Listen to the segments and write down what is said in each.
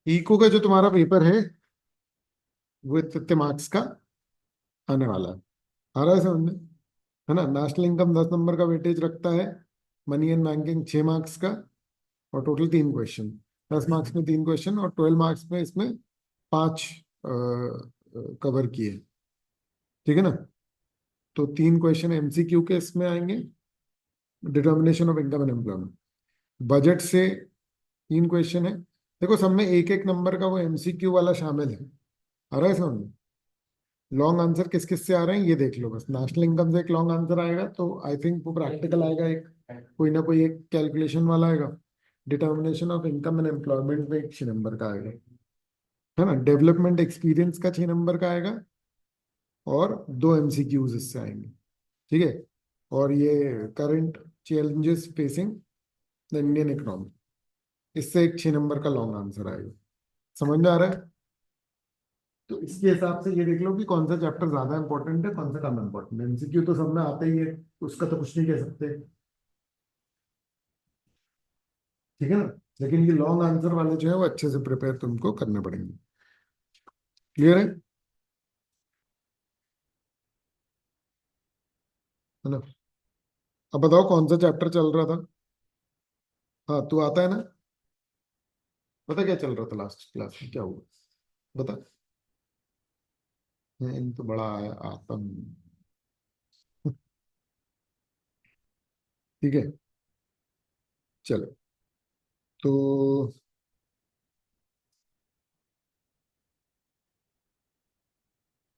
Eco का जो तुम्हारा पेपर है वो इतने मार्क्स का आने वाला है। आ रहा है समझ में? है ना? नेशनल इनकम 10 नंबर का वेटेज रखता है। मनी एंड बैंकिंग 6 मार्क्स का। और टोटल 3 क्वेश्चन। 10 मार्क्स में 3 क्वेश्चन और 12 मार्क्स में इसमें 5 कवर किए। ठीक है ना? तो 3 क्वेश्चन एमसीक्यू के इसमें आएंगे। Determination of income and employment. Budget से 3 क्वेश्चन है। देखो सब में एक एक नंबर का वो एमसीक्यू वाला शामिल है। आ रहा है समझ में? लॉन्ग आंसर किस किस से आ रहे हैं ये देख लो बस। नेशनल इनकम से एक लॉन्ग आंसर आएगा तो आई थिंक वो प्रैक्टिकल आएगा एक। कोई ना कोई एक कैलकुलेशन वाला आएगा। Determination of income and employment में एक 6 नंबर का आएगा। है ना? डेवलपमेंट एक्सपीरियंस का 6 नंबर का आएगा। और 2 एमसीक्यूज इससे आएंगे। ठीक है। और ये current challenges facing the Indian economy, इससे एक 6 नंबर का लॉन्ग आंसर आएगा। समझ में आ रहा है? तो इसके हिसाब से ये देख लो कि कौन सा चैप्टर ज्यादा इंपॉर्टेंट है कौन सा कम इंपॉर्टेंट है। एमसीक्यू तो सब में आते ही है। उसका तो कुछ नहीं कह सकते। ठीक है ना? लेकिन ये लॉन्ग आंसर वाले जो है वो अच्छे से प्रिपेयर तुमको करने पड़ेंगे। क्लियर है? है ना? अब बताओ कौन सा चैप्टर चल रहा था। हाँ तू आता है ना? पता क्या चल रहा था लास्ट क्लास में क्या हुआ? बता। इन तो बड़ा आतम। ठीक है। चलो। तो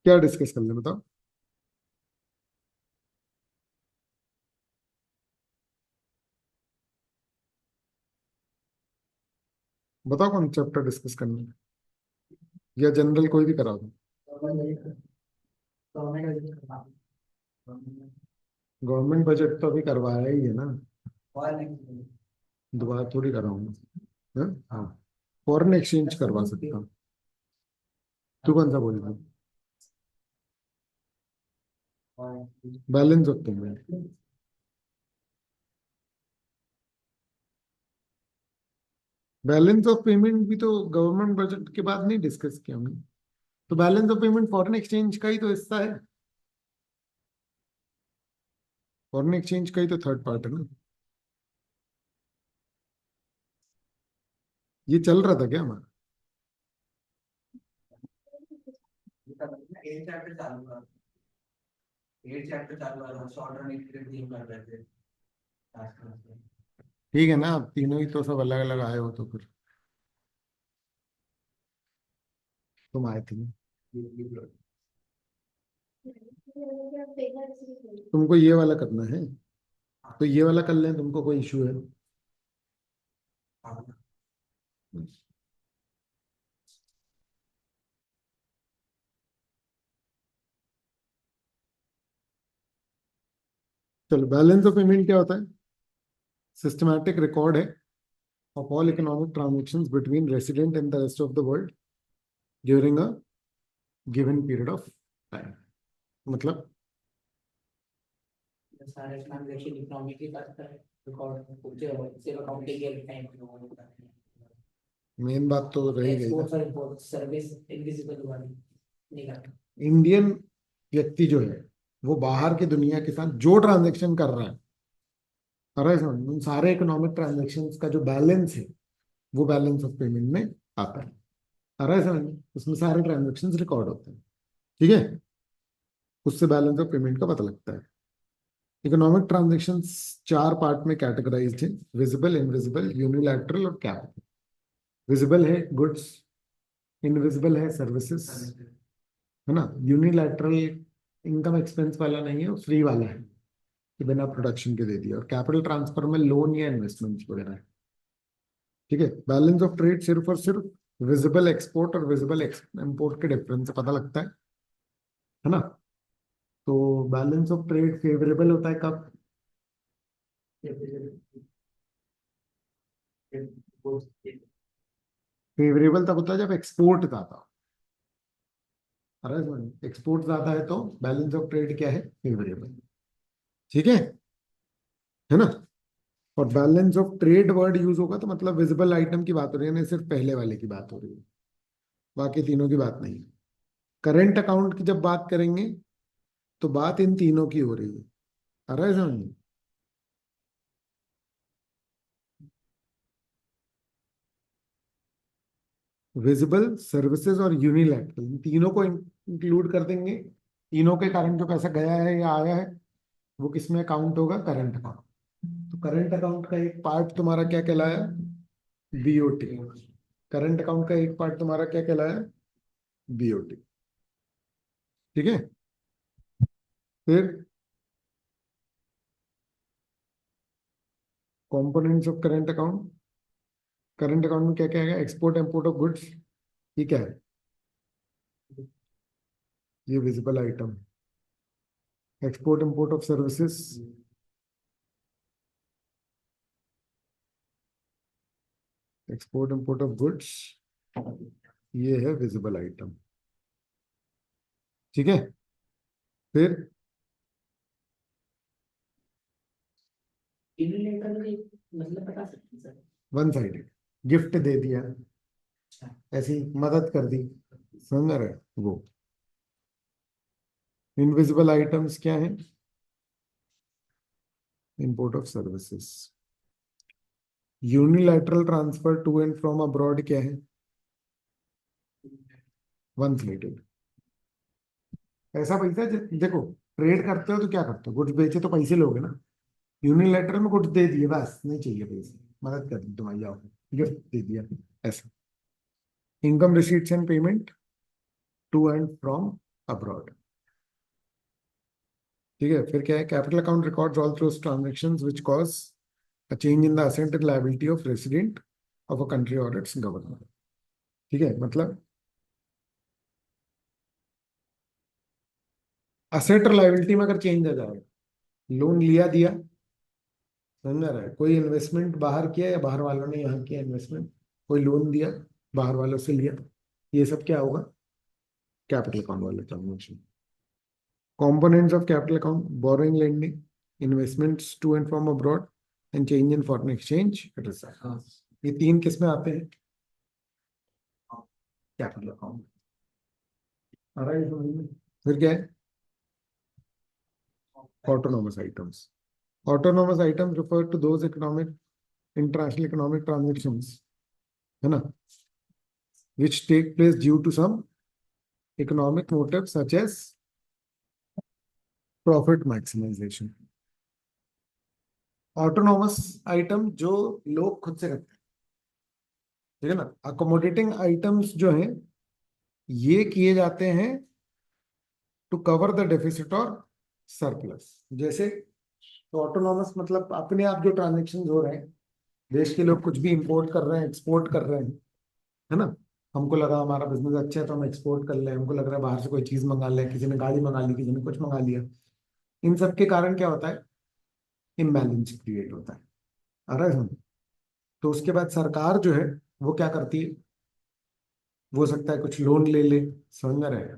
क्या डिस्कस कर ले बताओ। बताओ कौन चैप्टर डिस्कस करना है। या जनरल कोई भी करा दो। गवर्नमेंट बजट तो अभी करवाया ही है ना। दोबारा थोड़ी कराऊंगा। हाँ हाँ। फॉरेन एक्सचेंज करवा सकता हूँ। तू कौन सा बोल रहा है? Balance of payment. Balance of payment भी तो गवर्नमेंट बजट के बाद नहीं डिस्कस किया हमने। तो balance of payment foreign exchange का ही तो हिस्सा है। फॉरेन एक्सचेंज का ही तो थर्ड पार्ट है ना। ये चल रहा था क्या हमारा? ठीक है ना? अब तीनों ही तो सब अलग अलग आए हो तो फिर तुम आए थे ना। तुमको ये वाला करना है तो ये वाला कर लें। तुमको कोई इशू है? चलो बैलेंस ऑफ पेमेंट क्या होता है? सिस्टमैटिक रिकॉर्ड है of all economic transactions between resident and the rest of the world during a given period of time। मतलब सारे ट्रांजैक्शन इकोनॉमी की करता है रिकॉर्ड सिर्फ अकाउंटिंग के टाइम मेन बात तो रही गई ना। एक्सपोर्ट और इंपोर्ट सर्विस इनविजिबल वाली नहीं करता। इंडियन व्यक्ति जो है वो बाहर की दुनिया के साथ जो ट्रांजेक्शन कर रहा है, कर रहा है समझ, उन सारे इकोनॉमिक ट्रांजेक्शन का जो बैलेंस है वो बैलेंस ऑफ पेमेंट में आता है। कर रहा है समझ, उसमें सारे ट्रांजेक्शन रिकॉर्ड होते हैं। ठीक है। उससे बैलेंस ऑफ पेमेंट का पता लगता है। इकोनॉमिक ट्रांजेक्शन्स 4 पार्ट में कैटेगराइज्ड है। विजिबल, इनविजिबल, यूनिलैटरल और कैपिटल। विजिबल है गुड्स, इनविजिबल है सर्विसेज। है ना? यूनिलैटरल इनकम एक्सपेंस वाला नहीं है, वो फ्री वाला है कि बिना प्रोडक्शन के दे दिया। और कैपिटल ट्रांसफर में लोन या इन्वेस्टमेंट्स वगैरह है। ठीक है। बैलेंस ऑफ ट्रेड सिर्फ और सिर्फ विजिबल एक्सपोर्ट और विजिबल इंपोर्ट के डिफरेंस से पता लगता है ना? तो बैलेंस ऑफ ट्रेड फेवरेबल होता है कब? फेवरेबल तब होता है जब एक्सपोर्ट ज्यादा हो। अरे एक्सपोर्ट ज्यादा है तो बैलेंस ऑफ ट्रेड क्या है? फेवरेबल। ठीक है ना? और balance of trade word use होगा तो मतलब विजिबल आइटम की बात हो रही है, नहीं सिर्फ पहले वाले की बात हो रही है, बाकी तीनों की बात नहीं। करंट अकाउंट की जब बात करेंगे तो बात इन तीनों की हो रही है। आ रहा है समझ में? विजिबल, सर्विसेज और यूनिलैटरल, इन तीनों को इंक्लूड कर देंगे। तीनों के कारण जो पैसा गया है या आया है वो किस में अकाउंट होगा? Current account. तो करंट अकाउंट का एक पार्ट तुम्हारा क्या कहलाया? बीओटी। करंट अकाउंट का एक पार्ट तुम्हारा क्या कहलाया? बीओटी। ठीक है। फिर components of current account. Current account में क्या क्या है? एक्सपोर्ट इंपोर्ट ऑफ गुड्स, ये क्या है? ये visible item. Export import of services, export import of goods, ये है विजिबल आइटम। ठीक है। फिर यूनिलेटरल मतलब बता सकते हैं सर? वन साइडेड, गिफ्ट दे दिया, अच्छा। ऐसी मदद कर दी, समझ रहे वो। इनविजिबल आइटम्स क्या है? Import of services. Unilateral transfer to and from abroad क्या है? One sided. ऐसा पैसा देखो, ट्रेड करते हो तो क्या करते हो? गुड्स बेचे तो पैसे लोगे ना। यूनिलैटरल में गुड्स दे दिए, बस नहीं चाहिए पैसे, मदद कर दी तुम्हारी, आओ गिफ्ट दे दिया, ऐसा। Income receipts and payment to and from abroad. ठीक है। फिर क्या है? Capital account records all those transactions which cause a change in the asset and liability of resident of a country or its government। ठीक है, मतलब asset और liability में अगर चेंज आ जाएगा, लोन लिया दिया, समझ रहा है, कोई इन्वेस्टमेंट बाहर किया या बाहर वालों ने यहाँ किया इन्वेस्टमेंट, कोई लोन दिया, बाहर वालों से लिया, ये सब क्या होगा? कैपिटल अकाउंट वाले transaction. Components of capital account: borrowing, lending, investments to and from abroad, and change in foreign exchange reserve। हाँ। ये तीन किस में आते हैं? Capital account. आ रहा है ये समझ में? फिर क्या है? Autonomous items. Autonomous items refer to those economic, international economic transactions, है ना, which take place due to some economic motive such as profit maximization। Autonomous item जो लोग खुद से करते हैं, ठीक है ना। अकोमोडेटिंग आइटम्स जो हैं ये किए जाते हैं टू कवर द डेफिसिट और सरप्लस। जैसे तो ऑटोनॉमस मतलब अपने आप जो ट्रांजेक्शन हो रहे हैं, देश के लोग कुछ भी इंपोर्ट कर रहे हैं, एक्सपोर्ट कर रहे हैं, है ना। हमको लगा हमारा बिजनेस अच्छा है तो हम एक्सपोर्ट कर ले, हमको लग रहा है बाहर से कोई चीज मंगा ले, किसी ने गाड़ी मंगा ली, किसी ने कुछ मंगा लिया, इन सब के कारण क्या होता है? इम्बैलेंस क्रिएट होता है। आ रहा है समझ? तो उसके बाद सरकार जो है वो क्या करती है? वो हो सकता है कुछ लोन ले ले, समझ में रहेगा,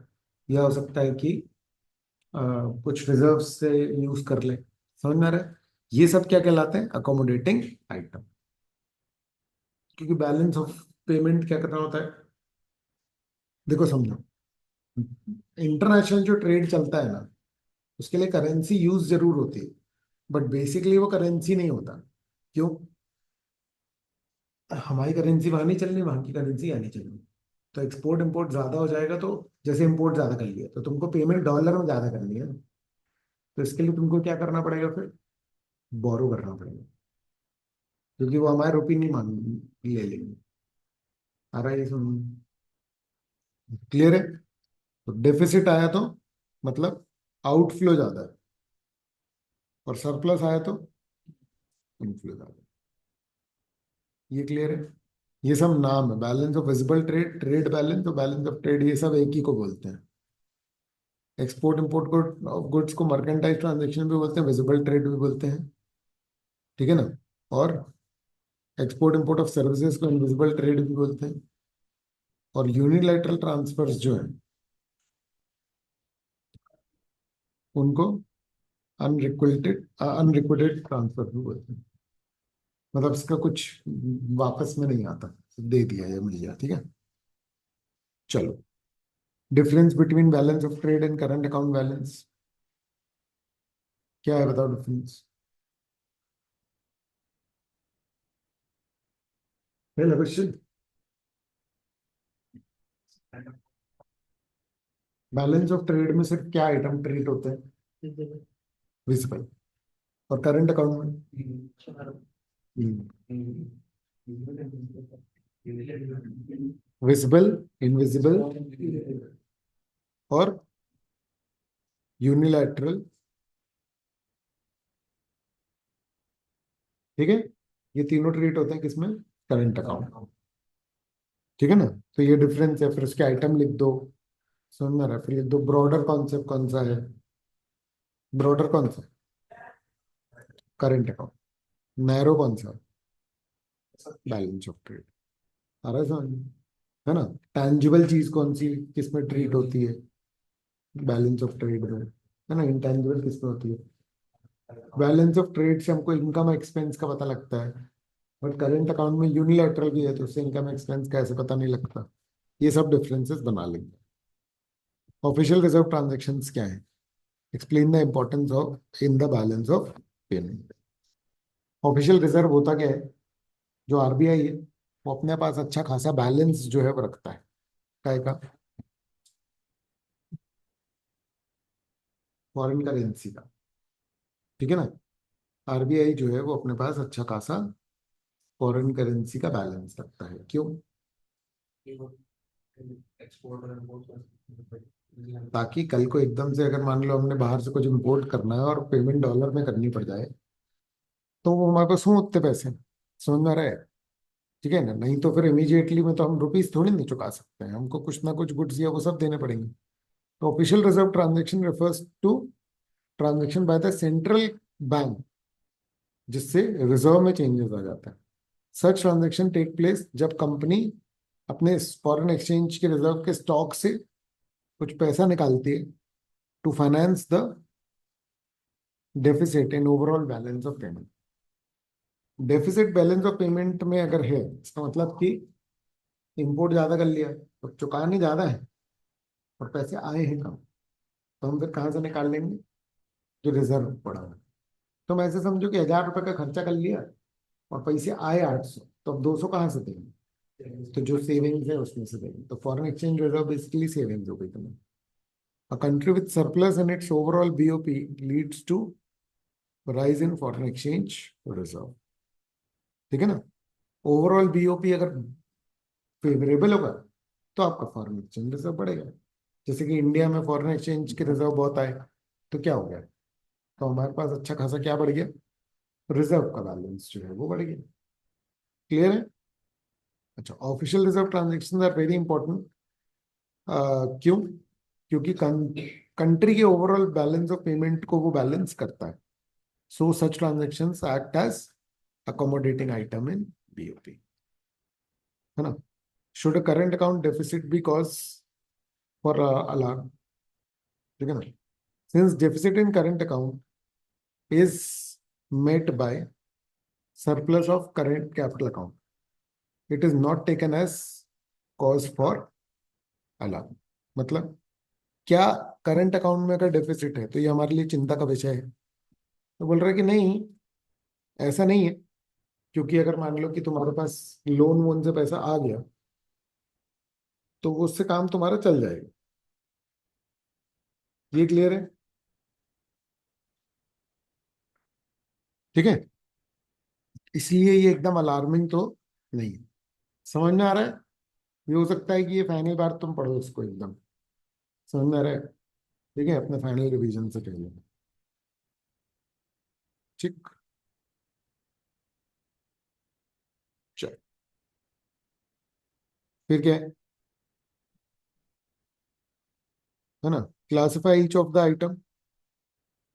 या हो सकता है कि कुछ रिजर्व से यूज कर ले, समझ में आ रहा है। ये सब क्या कहलाते हैं? Accommodating item. क्योंकि बैलेंस ऑफ पेमेंट क्या करना होता है? देखो समझो, इंटरनेशनल जो ट्रेड चलता है ना, उसके लिए करेंसी यूज जरूर होती है, बट बेसिकली वो करेंसी नहीं होता। क्यों? हमारी करेंसी वहां नहीं चलनी, वहां की करेंसी यहाँ नहीं चलनी। तो एक्सपोर्ट इंपोर्ट ज्यादा हो जाएगा, तो जैसे इंपोर्ट ज्यादा कर लिया तो तुमको पेमेंट डॉलर में ज्यादा करनी है ना। तो इसके लिए तुमको क्या करना पड़ेगा फिर? बोरो करना पड़ेगा, क्योंकि वो हमारे रुपये नहीं मांग ले लेंगे। आ रहा है ये सुन? क्लियर है? तो डेफिसिट आया तो मतलब आउटफ्लो ज्यादा है, और सरप्लस आया तो इनफ्लो ज्यादा है। ये क्लियर है? ये सब नाम है, balance of visible trade, trade balance और बैलेंस ऑफ ट्रेड, ये सब एक ही को बोलते हैं। एक्सपोर्ट इंपोर्ट को ऑफ गुड्स को मर्केंटाइज ट्रांजेक्शन भी बोलते हैं, विजिबल ट्रेड भी बोलते हैं, ठीक है ना। और एक्सपोर्ट इंपोर्ट ऑफ सर्विसेज को इनविजिबल ट्रेड भी बोलते हैं। और यूनिलैटरल ट्रांसफर्स जो है उनको अनरिक्वेटेड अनरिक्वेटेड ट्रांसफर भी बोलते हैं। मतलब इसका कुछ वापस में नहीं आता, दे दिया या मिल गया, ठीक है। चलो, difference between balance of trade and current account balance क्या है, बताओ डिफरेंस। पहला क्वेश्चन, बैलेंस ऑफ ट्रेड में सिर्फ क्या आइटम ट्रीट होते हैं, विजिबल, और करंट अकाउंट में विजिबल, इनविजिबल और यूनिलैटरल, ठीक है। ये तीनों ट्रीट होते हैं किसमें, करंट अकाउंट, ठीक है ना। तो ये डिफरेंस है, फिर उसके आइटम लिख दो, समझ में आ रहा है। फिर लिख दो ब्रॉडर कॉन्सेप्ट कौन सा है, ब्रॉडर कौन सा, करंट अकाउंट, नैरो कौन सा, बैलेंस ऑफ ट्रेड। आ रहा है समझ में? है ना। टैंजिबल चीज कौन सी किसमें ट्रीट होती है, बैलेंस ऑफ ट्रेड में, है ना। इंटेंजिबल किसमें होती है, बैलेंस ऑफ ट्रेड से हमको इनकम एक्सपेंस का पता लगता है, बट करंट अकाउंट में यूनिलैटरल भी है तो उससे इनकम एक्सपेंस का ऐसे पता नहीं लगता। ये सब डिफरेंसेस बना लेंगे। ऑफिशियल रिजर्व ट्रांजैक्शंस क्या है, explain the importance of in the balance of payment. Official reserve होता क्या है, जो आरबीआई है वो अपने पास अच्छा खासा बैलेंस जो है वो रखता है, काय का, फॉरेन करेंसी का, ठीक है ना। आरबीआई जो है वो अपने पास अच्छा खासा फॉरेन करेंसी का बैलेंस रखता है, क्यों, ताकि कल को एकदम से अगर मान लो हमने बाहर से कुछ इम्पोर्ट करना है और पेमेंट डॉलर में करनी पड़ जाए, तो वो हमारे पास हों उतने पैसे, समझ में आ रहा है, ठीक है ना। नहीं तो फिर इमीडिएटली में तो हम रुपीस थोड़ी नहीं चुका सकते हैं, हमको कुछ ना कुछ गुड्स या वो सब देने पड़ेंगे। तो official reserve transaction refers to transaction by the central bank, जिससे रिजर्व में चेंजेस आ जाता है। सच ट्रांजेक्शन टेक प्लेस जब कंपनी अपने फॉरेन एक्सचेंज के रिजर्व के स्टॉक से कुछ पैसा निकालती है to finance the deficit in overall balance of payment. Deficit balance of payment में अगर है, इसका मतलब कि इंपोर्ट ज्यादा कर लिया तो चुकाने ज्यादा है और पैसे आए हैं कम, तो हम फिर कहाँ से निकाल लेंगे, जो रिजर्व पड़ा है। तो मैं ऐसे समझो कि 1,000 रुपए का खर्चा कर लिया और पैसे आए 800, तो अब 200 कहाँ से देंगे, तो जो सेविंग्स है उसमें से देंगे। तो foreign exchange reserve basically savings हो गई तुम्हें। A country with surplus in its overall BOP leads to rise in foreign exchange reserve, ठीक है ना। ओवरऑल बीओपी अगर फेवरेबल होगा तो आपका फॉरेन एक्सचेंज रिजर्व बढ़ेगा। जैसे कि इंडिया में फॉरेन एक्सचेंज के रिजर्व बहुत आए, तो क्या हो गया, तो हमारे पास अच्छा खासा क्या बढ़ गया, रिजर्व का बैलेंस जो है वो बढ़ गया। क्लियर है। अच्छा, official reserve transaction are very important. क्यों, क्योंकि कंट्री के ओवरऑल बैलेंस ऑफ पेमेंट को वो बैलेंस करता है। So such transactions act as accommodating item in BOP, है ना। Should a current account deficit be cause for alarm, ठीक है ना। Since deficit in current account is met by surplus of current capital account, it is not taken as cause for alarm। मतलब क्या, current account में अगर deficit है तो ये हमारे लिए चिंता का विषय है। तो बोल रहे हैं कि नहीं, ऐसा नहीं है, क्योंकि अगर मान लो कि तुम्हारे पास लोन वोन से पैसा आ गया तो उससे काम तुम्हारा चल जाएगा। ये क्लियर है, ठीक है। इसलिए ये एकदम अलार्मिंग तो नहीं है। समझ में आ रहा है। ये हो सकता है कि ये फाइनल बार तुम पढ़ो इसको एकदम, समझ में आ रहा है, ठीक है, अपने फाइनल रिवीजन से पहले, ठीक। चल, फिर क्या है ना, classify each of the item,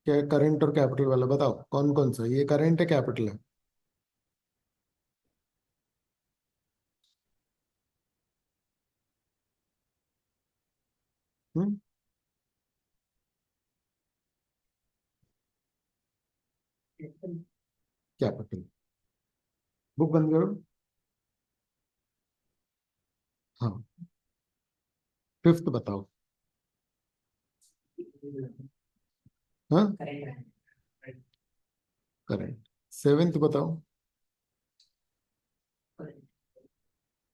क्या करंट और कैपिटल वाला बताओ कौन कौन सा, ये करंट है कैपिटल है, हम्म, कैपिटल, बुक बंद करो। हाँ, फिफ्थ बताओ। हाँ, करेंट करेंट। सेवेंथ बताओ।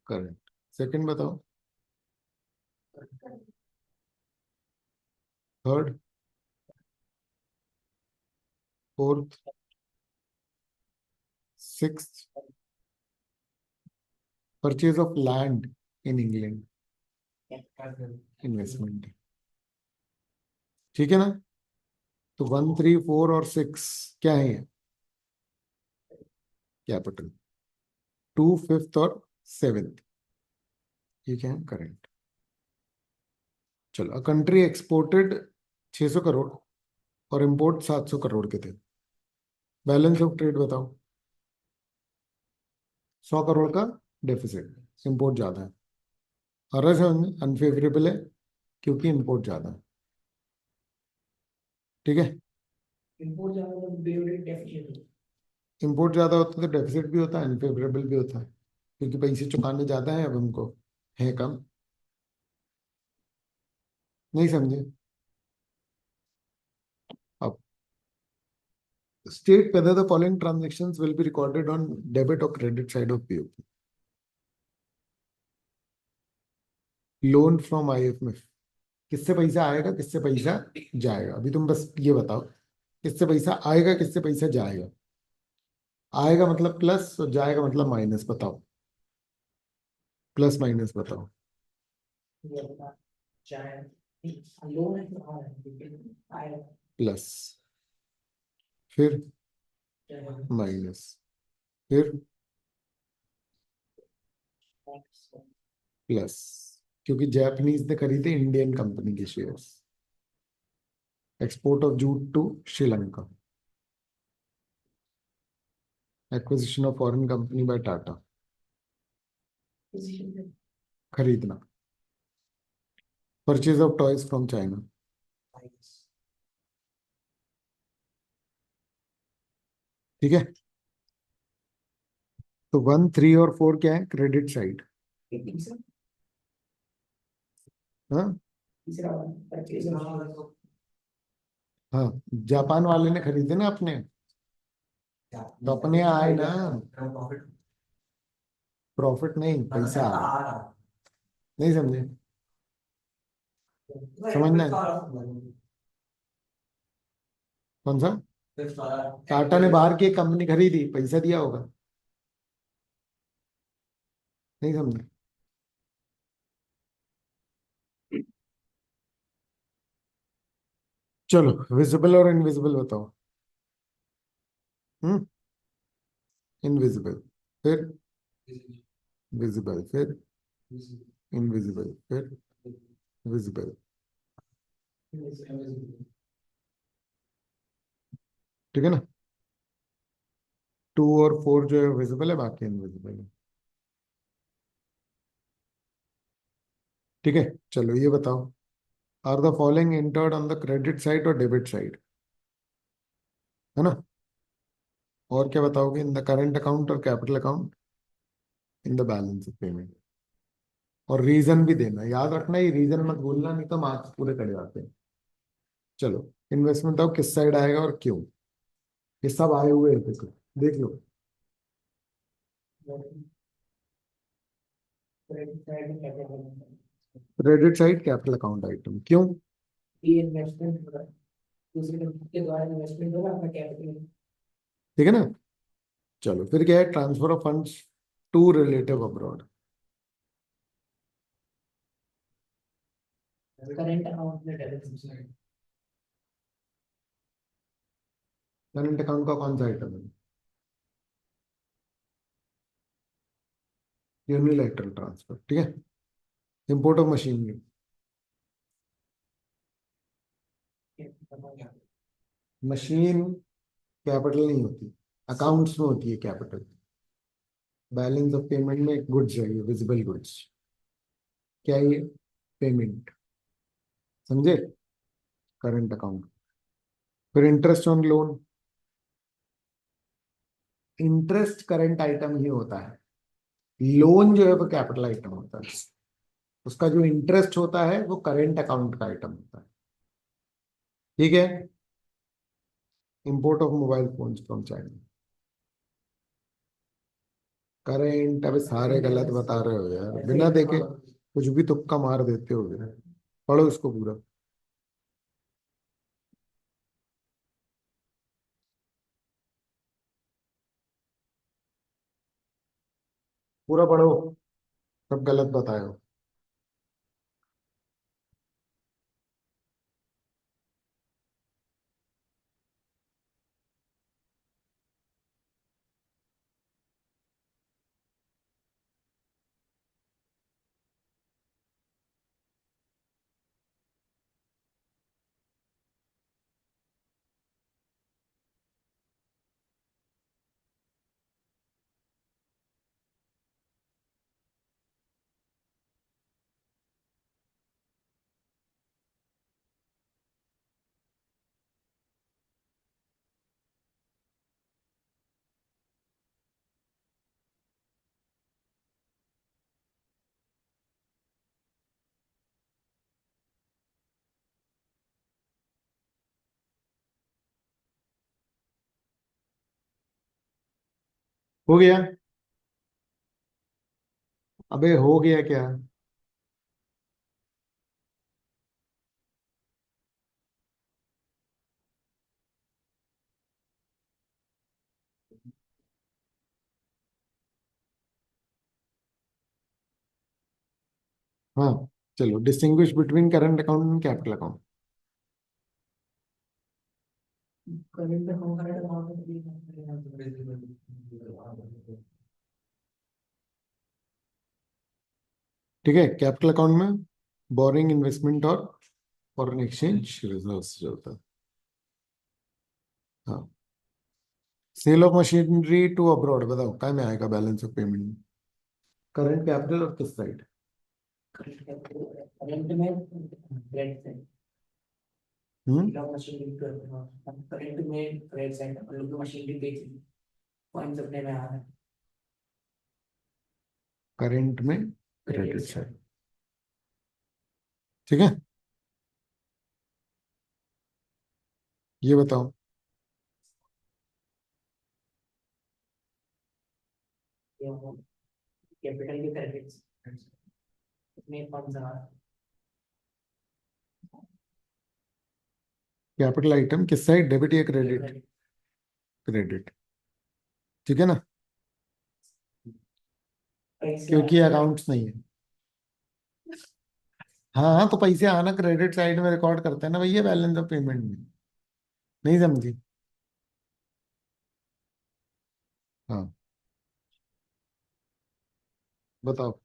करेंट। सेकंड बताओ। Third. Fourth. Sixth. Purchase of land in England, investment. ठीक है ना? तो वन, थ्री, फोर और सिक्स क्या है? कैपिटल। टू, फिफ्थ और सेवेंथ ये क्या है? करेंट। चलो, कंट्री एक्सपोर्टेड 600 करोड़ और इंपोर्ट 700 करोड़ के थे। बैलेंस ऑफ ट्रेड बताओ। 100 करोड़ का डेफिसिट, इंपोर्ट ज्यादा है। और अनफेवरेबल है क्योंकि इंपोर्ट ज्यादा है। ठीक है। इम्पोर्ट ज्यादा तो बेरोडेड डेफिशिएंट इंपोर्ट ज्यादा होता है तो डेफिसिट भी होता है, अनफेवरेबल भी होता है, क्योंकि पैसे चुकाने ज्यादा है, अब हमको है कम। नहीं समझे? अब state whether the following transactions will be recorded on debit or credit side of POP. Loan from IMF, किससे पैसा आएगा किससे पैसा जाएगा? अभी तुम बस ये बताओ, किससे पैसा आएगा किससे पैसा जाएगा? आएगा मतलब प्लस और जाएगा मतलब माइनस, बताओ। प्लस माइनस बताओ। चाहे लोन है तो हाँ है, लेकिन आए प्लस, फिर चाहे माइनस, फिर प्लस, क्योंकि जापानीज ने खरीदे इंडियन कंपनी के shares. Export of jute to Sri Lanka, acquisition of foreign company by Tata, खरीदना। Purchase of toys from China. ठीक है। तो वन, थ्री और फोर क्या है? Credit side. तीसरा हाँ। तीसरा परचेज हाँ, जापान वाले ने खरीदे ना अपने, तो अपने यहाँ आए ना। प्रॉफिट नहीं, पैसा आ रहा। नहीं समझे? समझना है। कौन सा? टाटा ने बाहर की एक कंपनी खरीदी, पैसा दिया होगा। नहीं समझे? चलो, विजिबल और इनविजिबल बताओ। हम्म। इनविजिबल, फिर विजिबल, फिर इनविजिबल, फिर विजिबल। ठीक है ना? टू और फोर जो है विजिबल है, बाकी इनविजिबल है। ठीक है। चलो ये बताओ, are the following entered on the credit side और डेबिट साइड? है ना? और क्या बताओगे? इन द करंट अकाउंट और capital account, in the balance of payment. और रीजन भी देना, याद रखना, ये रीजन मत भूलना, नहीं तो मार्क्स पूरे कट जाते हैं। चलो, इन्वेस्टमेंट बताओ किस साइड आएगा और क्यों? ये सब आए हुए हैं, देखो, देख लो। क्रेडिट साइड में क्या क्या करना है credit side capital account item, क्यों? ये इन्वेस्टमेंट होगा दूसरे कंपनी के द्वारा इन्वेस्टमेंट होगा आपका कैपिटल ठीक है ना? चलो, फिर क्या है? Transfer of funds to relative abroad. Current account में डेबिट करंट अकाउंट का कौन सा आइटम है? Unilateral transfer. ठीक है। Import of machinery. Machine capital नहीं होती, अकाउंट्स में होती है कैपिटल। बैलेंस ऑफ पेमेंट में गुड्स है, ये विजिबल गुड्स। क्या है ये? पेमेंट। समझे? Current account. फिर interest on loan, interest current item ही होता है, लोन जो है वो कैपिटल आइटम होता है, उसका जो इंटरेस्ट होता है वो करेंट अकाउंट का आइटम होता है। ठीक है। Import of mobile phones from China, current, अबे सारे गलत बता रहे हो यार, बिना देखे कुछ भी तुक्का मार देते हो। पढ़ो इसको पूरा। पूरा पढ़ो, सब गलत बताए हो। हो गया? अबे हो गया क्या? हाँ, चलो distinguish between current account and capital account. Current account ठीक है, कैपिटल अकाउंट में बोरिंग, इन्वेस्टमेंट और फॉरेन एक्सचेंज रिजर्व्स जो होता है। हाँ, sale of machinery to abroad, बताओ काय में आएगा balance of payment? Current capital और किस साइड? करंट में credit side, hmm, machinery current में क्रेडिट साइड, मतलब मशीनरी बेच पॉइंट्स अपने में आ रहा है करंट में क्रेडिट क्रेडिट साइड। साइड। ठीक है, ये बताओ। कैपिटल के क्रेडिट इसमें फंड्स आ रहा है कैपिटल आइटम किस साइड, डेबिट या क्रेडिट? क्रेडिट। क्रेडिट। ठीक है ना, पैसे क्योंकि आने का अकाउंट्स नहीं है। हाँ हाँ, तो पैसे आना क्रेडिट साइड में रिकॉर्ड करते हैं ना भैया, बैलेंस ऑफ पेमेंट में। नहीं समझी? हाँ, बताओ।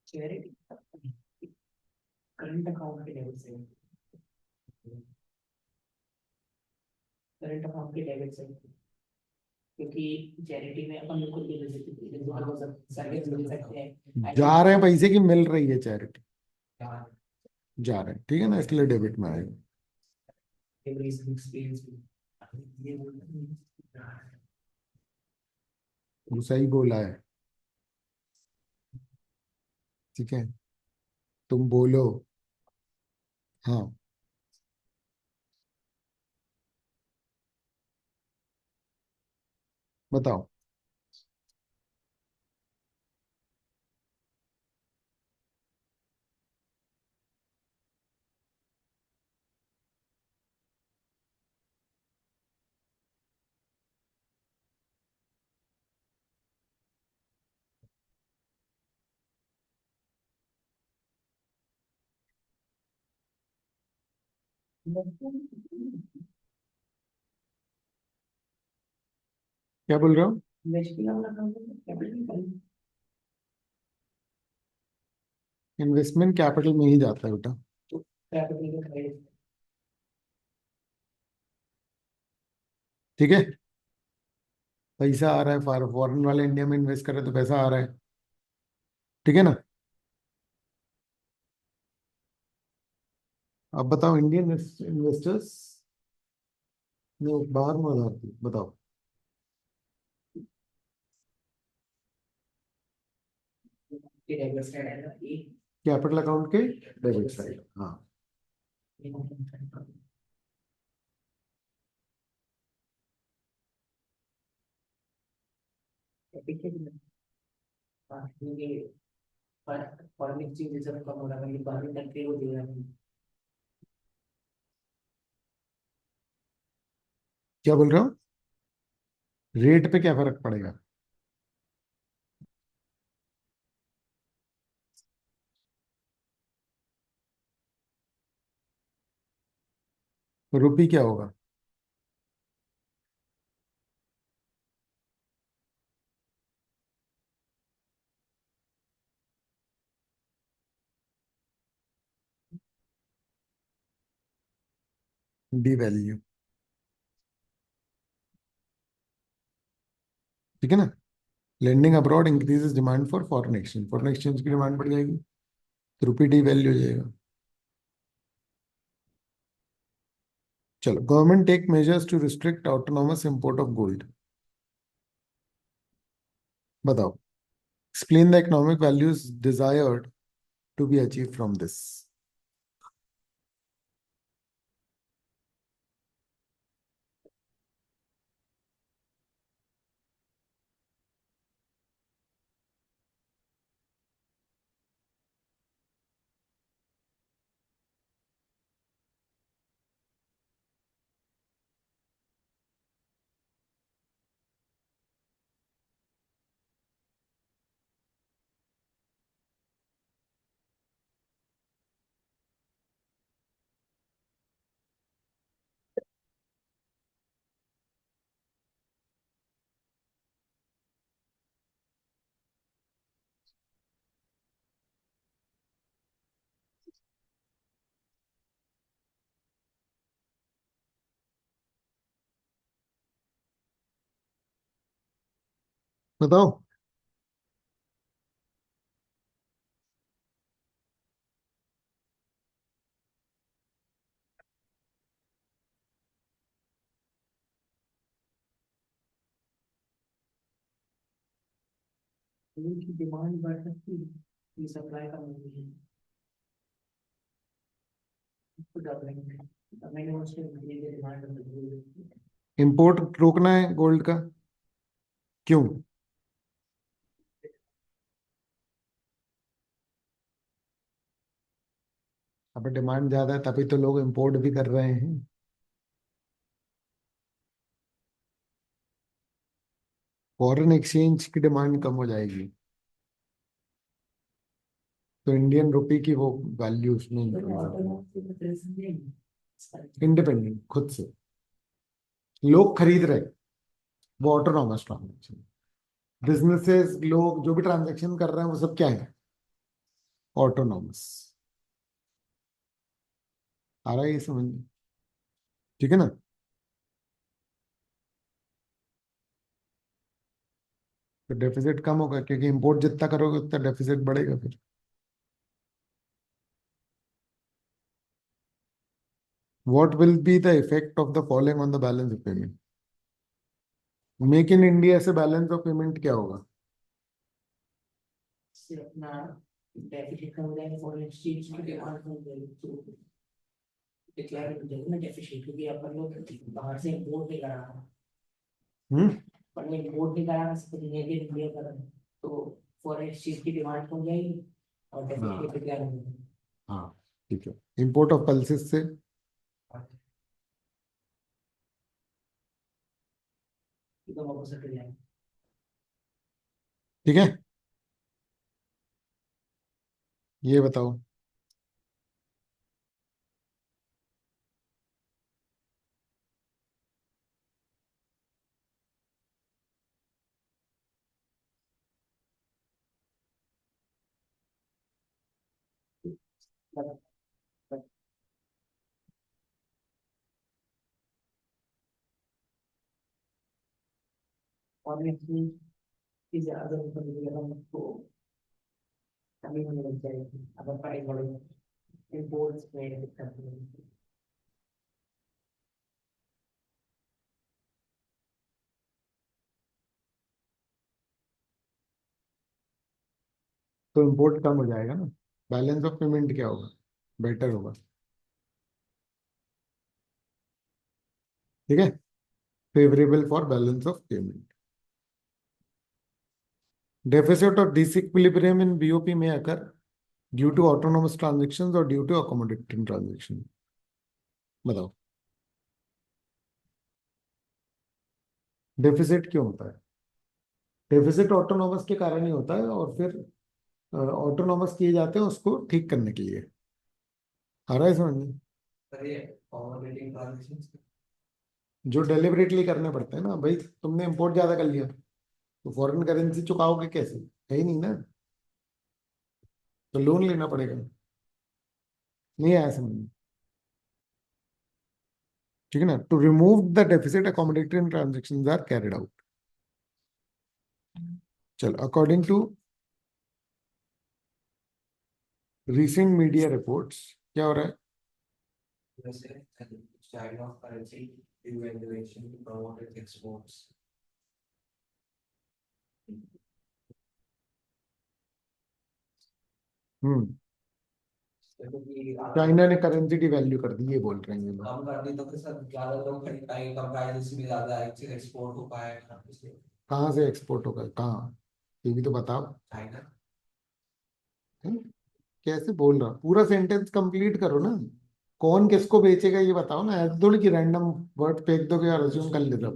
चैरिटी करंट अकाउंट के लेवल से, करंट अकाउंट के लेवल से, क्योंकि चैरिटी में अपन लोग को सर्विस मिल सकते हैं। जा रहे हैं पैसे की, मिल रही है चैरिटी, जा रहे हैं, ठीक है ना, इसलिए डेबिट में आएगा। वो सही बोला है। ठीक है, तुम बोलो। हाँ, बताओ। क्या बोल रहे हो? इन्वेस्टमेंट कैपिटल में ही जाता है बेटा। ठीक है, पैसा आ रहा है, फॉरेन वाले इंडिया में इन्वेस्ट कर रहे हैं तो पैसा आ रहा है। ठीक है ना। अब बताओ, इंडियन इन्वेस्टर्स ने बाहर में उधार दी, बताओ। ये डेबिट साइड है ना ये। कैपिटल अकाउंट के डेबिट साइड, हाँ। हाँ, क्योंकि फॉरेन एक्सचेंज रिजर्व कम हो रहा है, ये बाहर कंट्री को दे रहा है। क्या बोल रहे हो? रेट पे क्या फर्क पड़ेगा? रुपी क्या होगा? Devalue. ठीक है ना। Lending abroad increases demand for foreign exchange की डिमांड बढ़ जाएगी, तो रुपी डी वैल्यू हो जाएगा। चलो, government take measures to restrict autonomous import of gold. बताओ, explain the economic values desired to be achieve from this. बताओ। उनकी डिमांड बढ़ सकती है, ये सप्लाई कम होगी, तो डर नहीं है। अब मैंने उसके लिए डिमांड बढ़ गई है। इंपोर्ट रोकना है गोल्ड का, क्यों? अब डिमांड ज्यादा है तभी तो लोग इंपोर्ट भी कर रहे हैं। फॉरेन एक्सचेंज की डिमांड कम हो जाएगी तो इंडियन रुपी की वो वैल्यू उसमें तो इंक्रीज होगी। ऑटोनॉमस की प्रेजेंस नहीं है इसका। इंडिपेंडेंट खुद से लोग खरीद रहे, वो ऑटोनॉमस ट्रांजेक्शन। बिजनेसेस, लोग जो भी ट्रांजैक्शन कर रहे हैं वो सब क्या है? ऑटोनॉमस। आ रहा है ये समझ में? ठीक है ना। तो डेफिसिट कम होगा क्योंकि इंपोर्ट जितना करोगे उतना डेफिसिट बढ़ेगा फिर। What will be the effect of the following on the balance of payment? Make in India से बैलेंस ऑफ पेमेंट क्या होगा? इससे अपना डेफिसिट कम हो जाएगा, फॉरेन एक्सचेंज की डिमांड कम हो जाएगी, तो डिक्लेयर हो जाएगा ना डेफिसिट, क्योंकि अपन लोग बाहर से इम्पोर्ट नहीं करा रहा है। हम्म। अपन ने इम्पोर्ट नहीं करा रहा, सिर्फ इंडिया कर रहे हैं, तो फॉरेन एक्सचेंज की डिमांड कम हो जाएगी और डेफिसिट हाँ। डिक्लेयर हो जाएगा। हाँ, ठीक है। इंपोर्ट ऑफ पल्सेस से एकदम ऑपोजिट हो जाएगा। ठीक है। ये बताओ। और इतनी चीजें अगर हमको कमी होने लग जाएगी अगर पढ़ाई बढ़े बोर्ड्स में दिक्कत होगी। तो इम्पोर्ट कम हो जाएगा ना, बैलेंस ऑफ पेमेंट क्या होगा, बेटर होगा। ठीक है, favourable for balance of payment. Deficit और डिसइक्विलिब्रियम इन बीओपी में occur due to autonomous transactions और ड्यू टू अकोमोडेटिंग ट्रांजेक्शन। बताओ, डेफिसिट क्यों होता है? डेफिसिट ऑटोनोमस के कारण ही होता है, और फिर ऑटोनोमस किए जाते हैं उसको ठीक करने के लिए। आ रहा है समझ में? अरे अकोमोडेटिंग ट्रांजैक्शंस जो डेलिबरेटली करने पड़ते हैं ना भाई, तुमने इंपोर्ट ज्यादा कर लिया तो फॉरेन करेंसी चुकाओगे कैसे, है ही नहीं ना, तो लोन लेना पड़ेगा। नहीं आया समझ में? ठीक है ना, to remove the deficit accommodating transaction are carried out. चलो, according to recent media reports क्या हो रहा है? USA and China of currency devaluation to promote its exports. हम्म, देखो कि चाइना ने करेंसी डिवैल्यू कर दी, ये बोल रहे हैं ये लोग। कम कर दी तो फिर सर ज्यादा लोग खरीद पाएंगे कम प्राइस में ज्यादा एक्सपोर्ट हो पाएगा इसलिए कहाँ से एक्सपोर्ट होगा, कहाँ, ये भी तो बताओ। चाइना। हम्म, कैसे बोल रहा, पूरा सेंटेंस कंप्लीट करो ना। कौन किसको बेचेगा ये बताओ ना, ऐसे थोड़ी कि रैंडम वर्ड फेंक दोगे और अज्यूम कर लेते हो।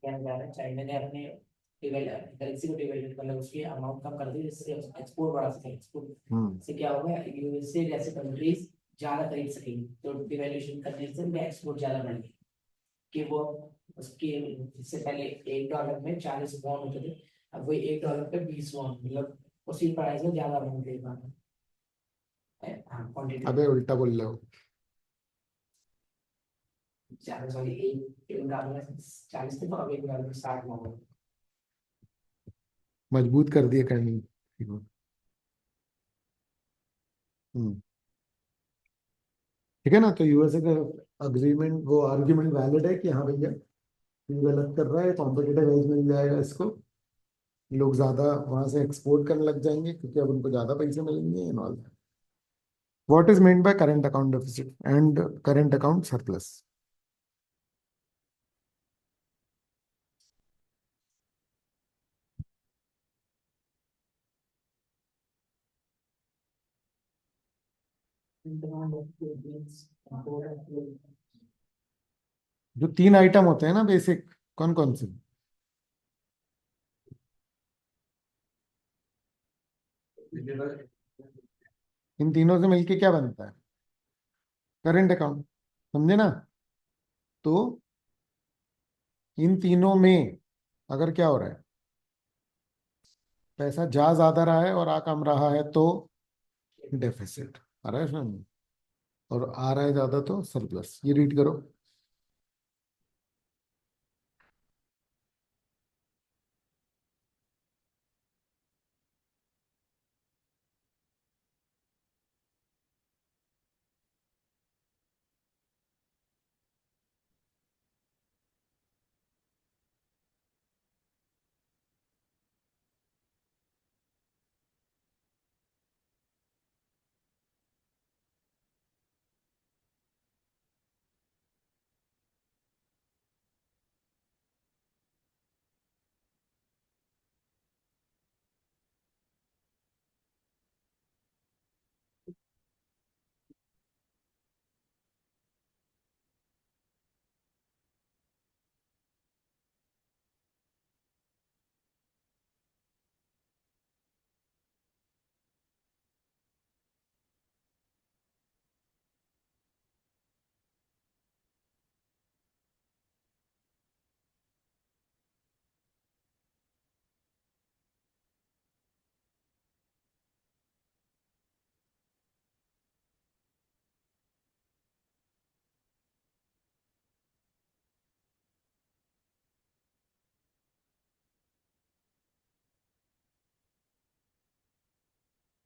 क्या जा रहा है चाइना ने अपने करेंसी को डिवेल्यूट मतलब उसकी अमाउंट कम कर दी जिससे एक्सपोर्ट बढ़ा सके। एक्सपोर्ट से क्या होगा यूएसए जैसे कंट्रीज ज्यादा खरीद सकेंगी तो डिवेल्यूशन करने से उनका एक्सपोर्ट ज्यादा बढ़ेगा कि वो उसके इससे पहले $1 में 40 वॉन होते थे अब वो $1 पे 20 वॉन मतलब उसी प्राइस में ज्यादा अमाउंट दे पाना हाँ क्वांटिटी अबे उल्टा बोल रहे हो। ज्यादा सॉरी $1 में 40 थे तो अब $1 में 60 वॉन। मजबूत कर दिया करनी। हम्म, ठीक है ना, तो यूएसए का अग्रीमेंट, वो आर्ग्यूमेंट वैलिड है कि हाँ भैया ये गलत कर रहा है, कॉम्पिटिटिव एज मिल जाएगा इसको, लोग ज्यादा वहां से एक्सपोर्ट करने लग जाएंगे क्योंकि अब उनको ज्यादा पैसे मिलेंगे and all. What is meant by current account deficit and current account surplus? जो तीन आइटम होते हैं ना बेसिक, कौन कौन से? इन तीनों से मिलके क्या बनता है? Current account. समझे ना? तो इन तीनों में अगर क्या हो रहा है, पैसा जा ज्यादा रहा है और आ कम रहा है तो डेफिसिट आ रहा है समझ में? और आ रहा है ज्यादा तो सरप्लस। ये रीड करो।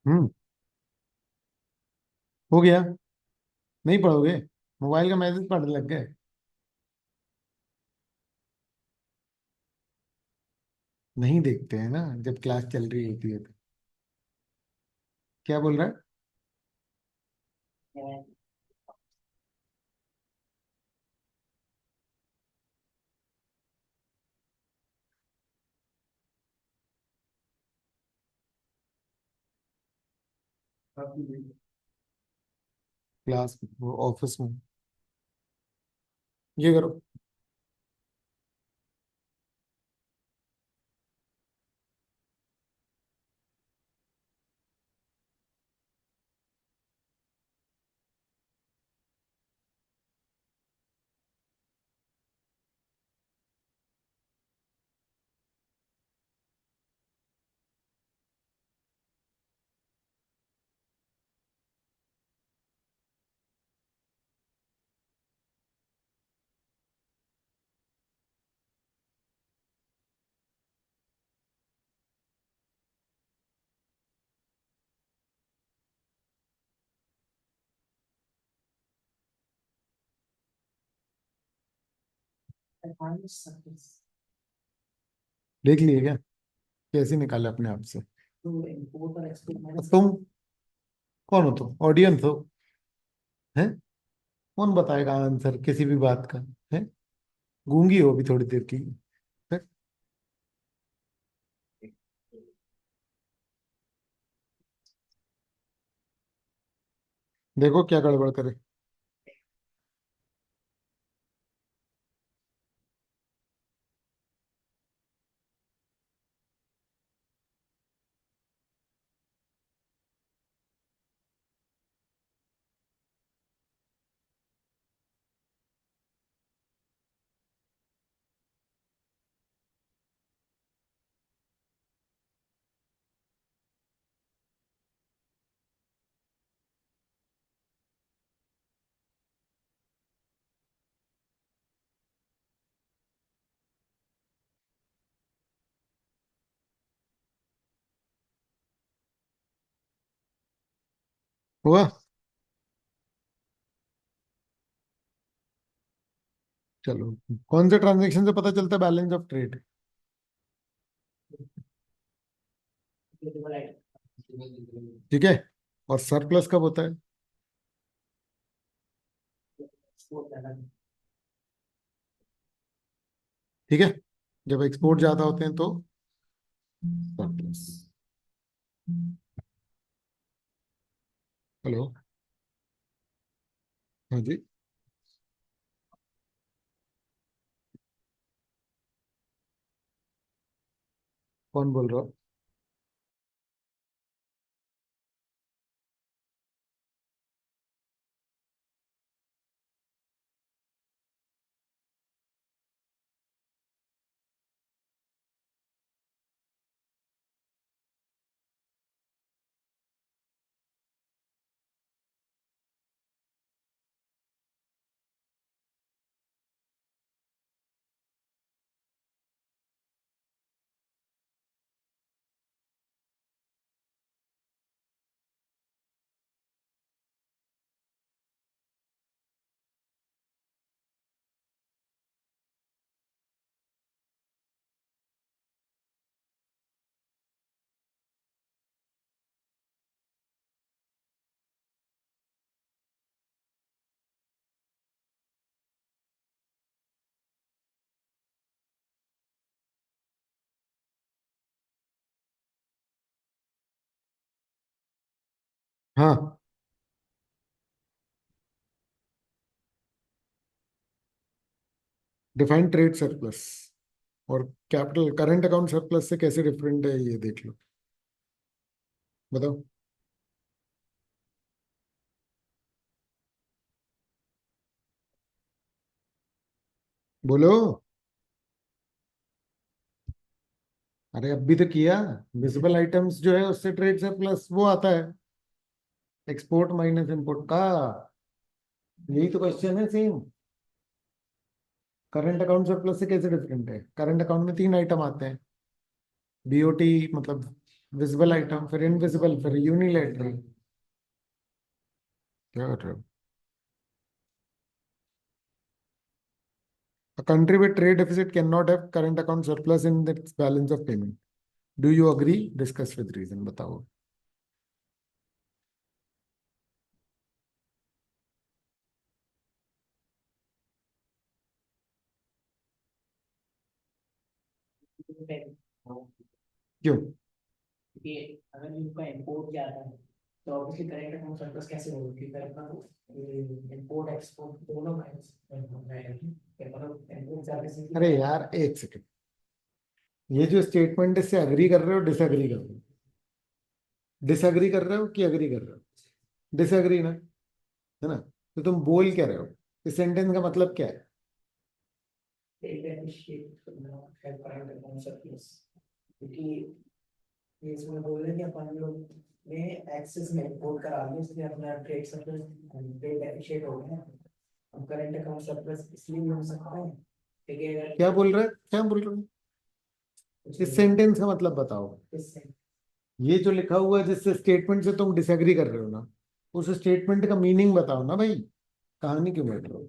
हम्म। हो गया। नहीं पढ़ोगे? मोबाइल का मैसेज पढ़ने लग गए? नहीं देखते हैं ना जब क्लास चल रही होती है तो। क्या बोल रहा है? क्लास वो ऑफिस में। ये करो। Advanced surface देख लिए क्या कैसे निकाले अपने आप से? to import or export minus तुम कौन हो? तुम ऑडियंस हो? हैं? कौन बताएगा आंसर किसी भी बात का? है? गूंगी हो अभी थोड़ी देर की है? देखो क्या गड़बड़ करे। हुआ? चलो। कौन से ट्रांजेक्शन से पता चलता है balance of trade? available item. ठीक है। और सरप्लस कब होता है? Export करना ठीक है। जब एक्सपोर्ट ज्यादा होते हैं तो सरप्लस। हेलो। हाँ जी। कौन बोल रहा हो? हाँ। डिफाइंड ट्रेड सरप्लस और कैपिटल करंट अकाउंट सरप्लस से कैसे डिफरेंट है ये देख लो। बताओ। बोलो। अरे अब भी तो किया। विजिबल आइटम्स जो है उससे ट्रेड सरप्लस वो आता है एक्सपोर्ट माइनस इंपोर्ट का। यही तो क्वेश्चन है सेम। करंट अकाउंट सरप्लस से कैसे डिफरेंट है? करंट अकाउंट में तीन आइटम आते हैं। बीओटी मतलब विजिबल आइटम, फिर इनविजिबल, फिर यूनिलैटरल। क्या कर रहे हो? A country with trade deficit cannot have current account surplus in its balance of payment. Do you agree? Discuss with reason. बताओ। क्यों? कि अगर इनका इंपोर्ट ज्यादा है तो ऑब्वियसली करेंट अकाउंट सरप्लस कैसे होगा, क्योंकि अपना इंपोर्ट एक्सपोर्ट दोनों है, मतलब इंपोर्ट ज्यादा से अरे यार एक सेकंड, ये जो स्टेटमेंट इससे अग्री कर रहे हो डिसएग्री कर रहे हो? डिसएग्री कर रहे हो कि अग्री कर रहे हो? डिसएग्री ना, है ना? तो तुम बोल क्या रहे हो? इस सेंटेंस का मतलब क्या है? करंट अकाउंट सरप्लस, क्योंकि ये इसमें बोल रहे हैं कि अपन लोग ने एक्सेस में इंपोर्ट करा लिया, इसलिए अपना ट्रेड सरप्लस, ट्रेड डेफिशिएंट हो गया। अब करंट अकाउंट सरप्लस इसलिए भी हो सकता है क्योंकि अगर क्या बोल रहे हो, क्या बोल रहे हो? इस सेंटेंस का मतलब बताओ। इससे ये जो लिखा हुआ है जिससे स्टेटमेंट से तुम डिसएग्री कर रहे हो ना, उस स्टेटमेंट का मीनिंग बताओ ना भाई, कहानी क्यों बैठ रहे हो?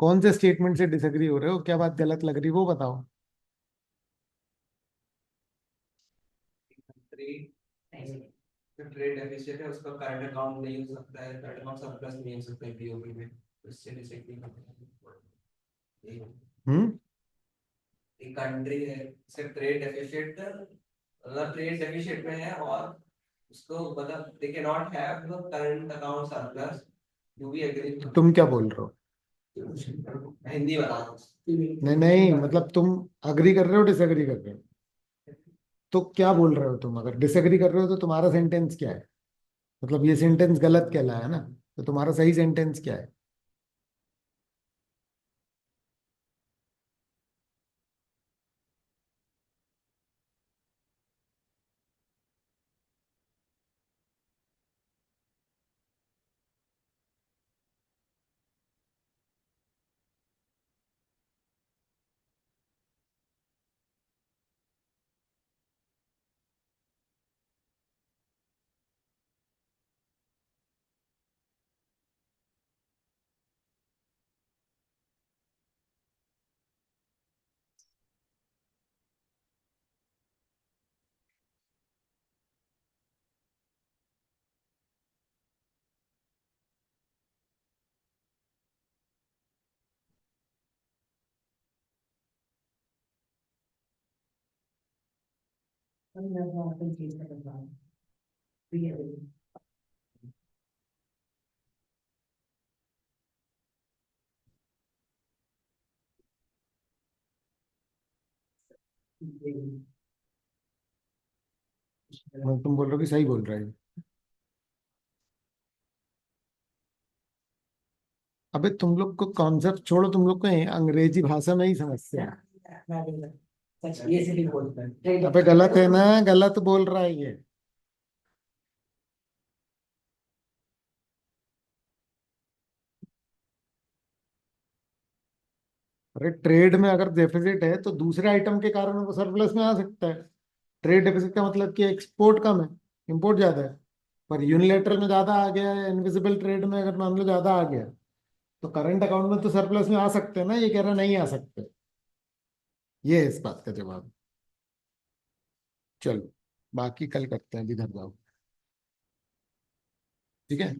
कौन से स्टेटमेंट से डिसएग्री हो रहे हो, क्या बात गलत लग रही है वो बताओ। जो ट्रेड डेफिसिट है उसका करंट अकाउंट नहीं हो सकता है, करंट अकाउंट सरप्लस नहीं हो सकता है पीओबी में, तो इससे डिसएग्री हम्म। एक कंट्री है सिर्फ ट्रेड डेफिसिट, मतलब ट्रेड डेफिसिट में है और उसको मतलब they can not have current account surplus, you भी एग्री? तुम क्या बोल रहे हो? हिंदी बता दो। नहीं नहीं, मतलब तुम अग्री कर रहे हो डिसएग्री कर रहे हो? तो क्या बोल रहे हो तुम? अगर डिसएग्री कर रहे हो तो तुम्हारा सेंटेंस क्या है? मतलब ये सेंटेंस गलत कहलाया है ना, तो तुम्हारा सही सेंटेंस क्या है? मतलब तुम बोल रहे हो कि सही बोल रहा है? अबे तुम लोग को कॉन्सेप्ट छोड़ो, तुम लोग को अंग्रेजी भाषा में ही समस्या है। सच ये से भी बोलता है। अबे गलत है ना, गलत बोल रहा है ये। अरे ट्रेड में अगर डेफिसिट है तो दूसरे आइटम के कारण वो सरप्लस में आ सकता है। ट्रेड डेफिसिट का मतलब कि एक्सपोर्ट कम है, इंपोर्ट ज्यादा है। पर यूनिलेटरल में ज्यादा आ गया है, इनविजिबल ट्रेड में अगर मान लो ज्यादा आ गया, तो करंट अकाउंट में तो सरप्लस में आ सकते हैं ना, ये कह रहा नहीं आ सकते। ये है इस बात का जवाब। चलो बाकी कल करते हैं, अभी घर जाओ। ठीक है।